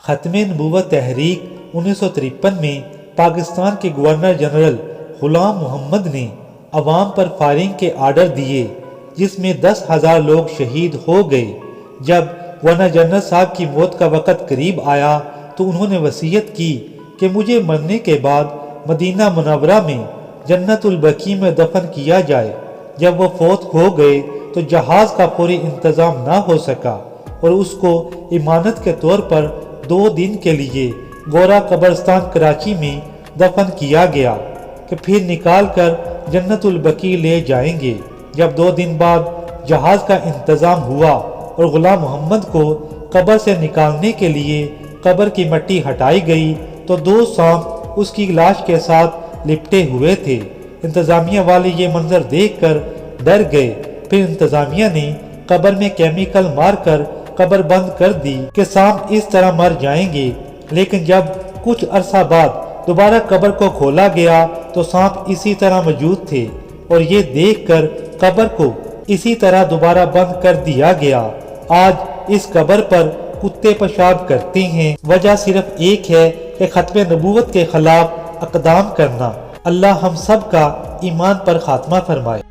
ختم نبوت تحریک 1953 میں پاکستان کے گورنر جنرل غلام محمد نے عوام پر فائرنگ کے آرڈر دیے، جس میں 10,000 لوگ شہید ہو گئے۔ جب گورنر جنرل صاحب کی موت کا وقت قریب آیا تو انہوں نے وصیت کی کہ مجھے مرنے کے بعد مدینہ منورہ میں جنت البقیع میں دفن کیا جائے۔ جب وہ فوت ہو گئے تو جہاز کا فوری انتظام نہ ہو سکا اور اس کو امانت کے طور پر 2 دن کے لیے گورا قبرستان کراچی میں دفن کیا گیا کہ پھر نکال کر جنت البقیع لے جائیں گے۔ جب 2 دن بعد جہاز کا انتظام ہوا اور غلام محمد کو قبر سے نکالنے کے لیے قبر کی مٹی ہٹائی گئی تو 2 سانپ اس کی لاش کے ساتھ لپٹے ہوئے تھے۔ انتظامیہ والے یہ منظر دیکھ کر ڈر گئے۔ پھر انتظامیہ نے قبر میں کیمیکل مار کر قبر بند کر دی کہ سانپ اس طرح مر جائیں گے، لیکن جب کچھ عرصہ بعد دوبارہ قبر کو کھولا گیا تو سانپ اسی طرح موجود تھے، اور یہ دیکھ کر قبر کو اسی طرح دوبارہ بند کر دیا گیا۔ آج اس قبر پر کتے پیشاب کرتے ہیں۔ وجہ صرف ایک ہے کہ ختم نبوت کے خلاف اقدام کرنا۔ اللہ ہم سب کا ایمان پر خاتمہ فرمائے۔